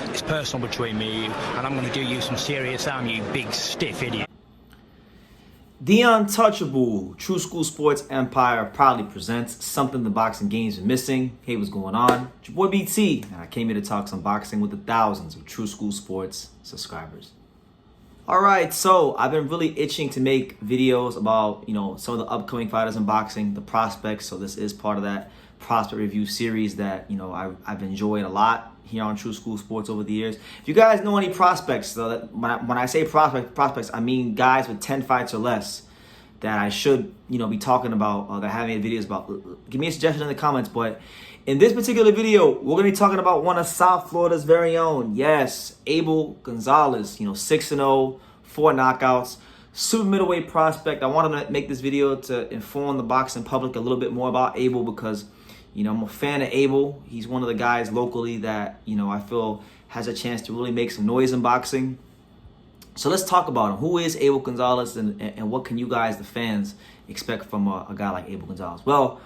It's personal between me and you, and I'm going to do you some serious harm, you big stiff idiot. The Untouchable True School Sports Empire proudly presents something the boxing games are missing. Hey, what's going on? It's your boy BT, and I came here to talk some boxing with the thousands of True School Sports subscribers. Alright, so I've been really itching to make videos about, some of the upcoming fighters in boxing, the prospects. So this is part of that prospect review series that, I've enjoyed a lot here on True School Sports over the years. If you guys know any prospects, though, when I say prospects, I mean guys with 10 fights or less that I should, be talking about, that I have made videos about. Give me a suggestion in the comments. But in this particular video, we're going to be talking about one of South Florida's very own. Yes, Abel Gonzalez, 6-0, 4 knockouts, super middleweight prospect. I wanted to make this video to inform the boxing public a little bit more about Abel because, I'm a fan of Abel. He's one of the guys locally that, I feel has a chance to really make some noise in boxing. So let's talk about him. Who is Abel Gonzalez and what can you guys, the fans, expect from a guy like Abel Gonzalez? Well,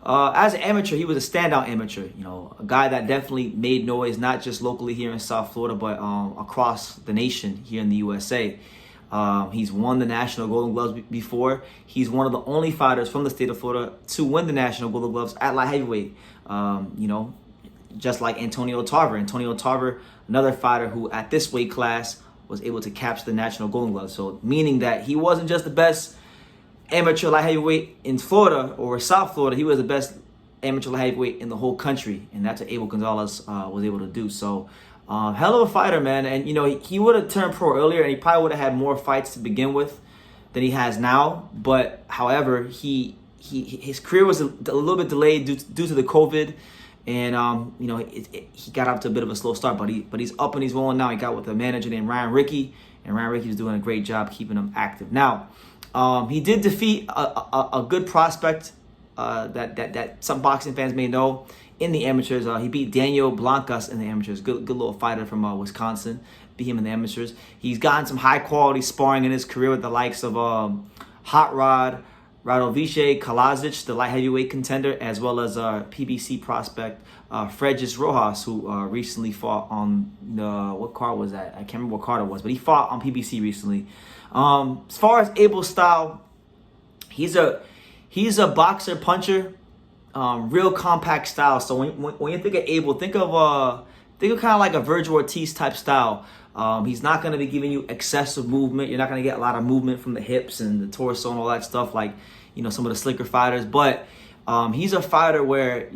as an amateur, he was a standout amateur. A guy that definitely made noise, not just locally here in South Florida, but across the nation here in the USA. He's won the National Golden Gloves before. He's one of the only fighters from the state of Florida to win the National Golden Gloves at light heavyweight. Just like Antonio Tarver. Antonio Tarver, another fighter who at this weight class was able to capture the National Golden Gloves. So meaning that he wasn't just the best amateur light heavyweight in Florida or South Florida, he was the best amateur light heavyweight in the whole country. And that's what Abel Gonzalez was able to do. So hell of a fighter, man. And, he would have turned pro earlier and he probably would have had more fights to begin with than he has now. But, however, his career was a little bit delayed due to the COVID. And, he got out to a bit of a slow start. But he's up and he's rolling now. He got with a manager named Ryan Rickey. And Ryan Rickey was doing a great job keeping him active. Now, he did defeat a good prospect that some boxing fans may know. In the amateurs, he beat Daniel Blancas in the amateurs. Good little fighter from Wisconsin. Beat him in the amateurs. He's gotten some high quality sparring in his career with the likes of Hot Rod, Radovice Kalazic, the light heavyweight contender, as well as PBC prospect Fredgis Rojas, who recently fought on what card was that? I can't remember what card it was, but he fought on PBC recently. As far as Abel's style, he's a boxer puncher. Real compact style. So when you think of Abel, think of kind of like a Virgil Ortiz type style. He's not going to be giving you excessive movement. You're not going to get a lot of movement from the hips and the torso and all that stuff like some of the slicker fighters. But he's a fighter where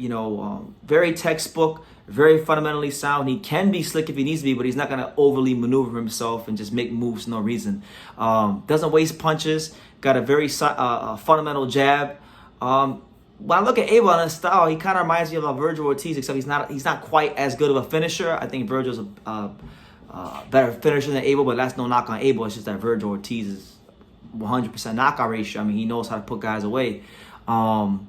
very textbook, very fundamentally sound. He can be slick if he needs to be, but he's not going to overly maneuver himself and just make moves for no reason. Doesn't waste punches. Got a very fundamental jab. When I look at Abel and his style, he kind of reminds me of a Virgil Ortiz, except he's not quite as good of a finisher. I think Virgil's a better finisher than Abel, but that's no knock on Abel. It's just that Virgil Ortiz is 100% knockout ratio. I mean, he knows how to put guys away. And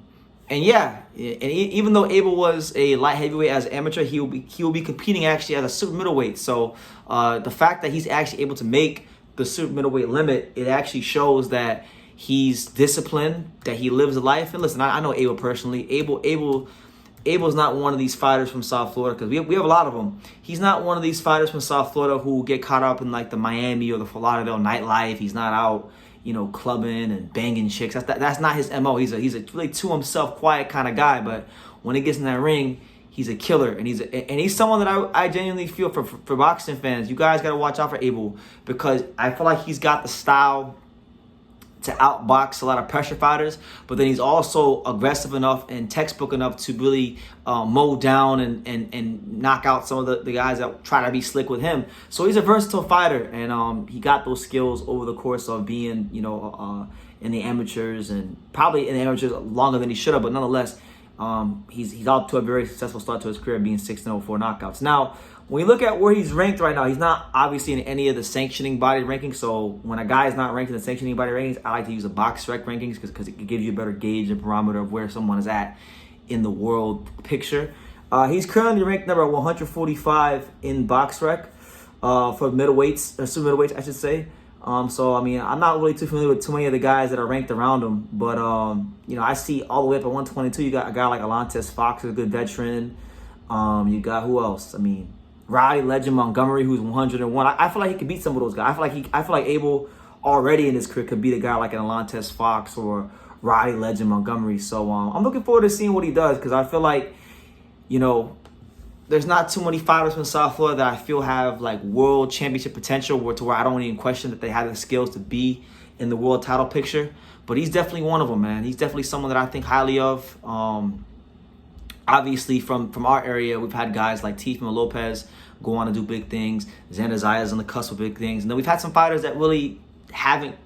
even though Abel was a light heavyweight as an amateur, he will be competing actually as a super middleweight. So the fact that he's actually able to make the super middleweight limit, it actually shows that he's disciplined, that he lives a life. And listen, I know Abel personally. Abel's not one of these fighters from South Florida, because we have a lot of them. He's not one of these fighters from South Florida who get caught up in like the Miami or the Fort Lauderdale nightlife. He's not out, clubbing and banging chicks. That's not his MO. He's a really to himself, quiet kind of guy. But when he gets in that ring, he's a killer, and he's someone that I genuinely feel for boxing fans. You guys got to watch out for Abel, because I feel like he's got the style to outbox a lot of pressure fighters, but then he's also aggressive enough and textbook enough to really mow down and knock out some of the guys that try to be slick with him. So he's a versatile fighter, and he got those skills over the course of being, in the amateurs, and probably in the amateurs longer than he should have, but nonetheless, He's out to a very successful start to his career, being 6-0, 4 knockouts. Now, when you look at where he's ranked right now, he's not obviously in any of the sanctioning body rankings. So when a guy is not ranked in the sanctioning body rankings, I like to use the BoxRec rankings because it gives you a better gauge and barometer of where someone is at in the world picture. He's currently ranked number 145 in BoxRec for middleweights, or super middleweights, I should say. So, I mean, I'm not really too familiar with too many of the guys that are ranked around him. But, you know, I see all the way up at 122, you got a guy like Alontes Fox, who's a good veteran. You got who else? I mean, Roddy Legend Montgomery, who's 101. I feel like he could beat some of those guys. I feel like Abel already in his career could beat a guy like an Alontes Fox or Roddy Legend Montgomery. So, I'm looking forward to seeing what he does because I feel like, you know, there's not too many fighters from South Florida that I feel have like world championship potential to where I don't even question that they have the skills to be in the world title picture. But he's definitely one of them, man. He's definitely someone that I think highly of. Obviously, from our area, we've had guys like Teofimo Lopez go on to do big things. Xander Zaya's on the cusp of big things. And then we've had some fighters that really haven't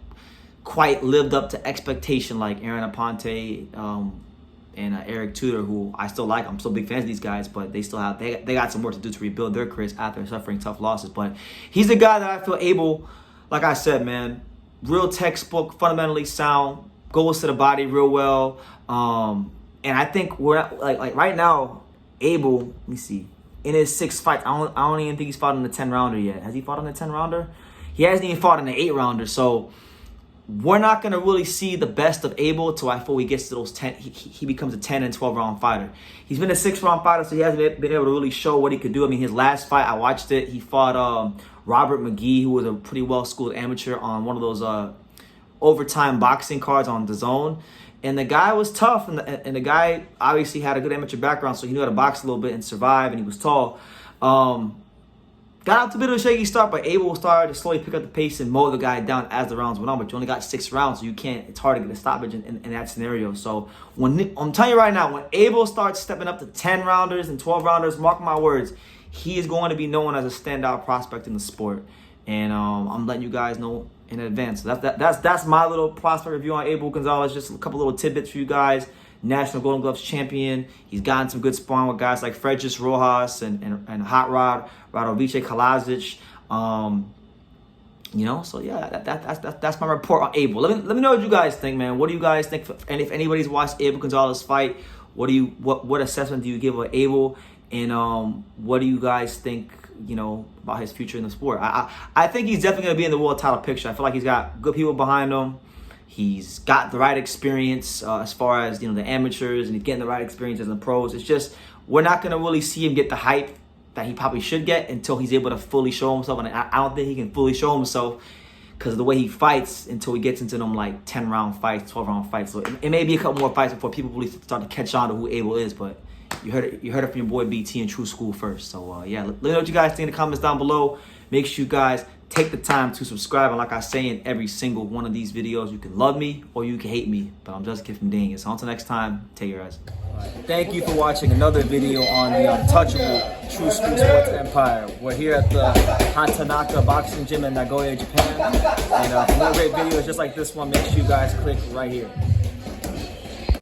quite lived up to expectation, like Aaron Aponte and Eric Tudor, who I still like. I'm still big fans of these guys, but they still have they got some work to do to rebuild their careers after suffering tough losses. But he's the guy that I feel able, like I said, man, real textbook, fundamentally sound, goes to the body real well. And I think we're at, like right now, Abel, let me see, in his 6 fights, I don't even think he's fought in the 10-rounder yet. Has he fought in the 10-rounder? He hasn't even fought in the 8-rounder. So we're not going to really see the best of Abel until I feel he gets to those 10. He becomes a 10 and 12-round fighter. He's been a 6-round fighter, so he hasn't been able to really show what he could do. I mean, his last fight, I watched it. He fought Robert McGee, who was a pretty well-schooled amateur, on one of those overtime boxing cards on DAZN. And the guy was tough, and the guy obviously had a good amateur background, so he knew how to box a little bit and survive, and he was tall. Got out to a bit of a shaky start, but Abel started to slowly pick up the pace and mow the guy down as the rounds went on. But you only got 6 rounds, so you can't. It's hard to get a stoppage in that scenario. So I'm telling you right now, when Abel starts stepping up to 10-rounders and 12-rounders, mark my words, he is going to be known as a standout prospect in the sport. And I'm letting you guys know in advance. So that's my little prospect review on Abel Gonzalez. Just a couple little tidbits for you guys. National Golden Gloves champion. He's gotten some good sparring with guys like Fredris Rojas and Hot Rod, Radovice Kalazic. You know, so yeah, that's my report on Abel. Let me know what you guys think, man. What do you guys think? And if anybody's watched Abel Gonzalez fight, what assessment do you give of Abel? And what do you guys think, you know, about his future in the sport? I think he's definitely going to be in the world title picture. I feel like he's got good people behind him. He's got the right experience as far as, you know, the amateurs, and he's getting the right experience as the pros. It's just we're not going to really see him get the hype that he probably should get until he's able to fully show himself. And I don't think he can fully show himself because of the way he fights until he gets into them like 10-round fights, 12-round fights. So it may be a couple more fights before people really start to catch on to who Abel is. But you heard it from your boy BT and True School first. So yeah, let me know what you guys think in the comments down below. Make sure you guys take the time to subscribe. And like I say in every single one of these videos, you can love me or you can hate me, but I'm just a kid from Dang. So until next time, take your eyes. Thank you for watching another video on the untouchable True School Sports Empire. We're here at the Hatanaka Boxing Gym in Nagoya, Japan. And for more great videos just like this one, make sure you guys click right here.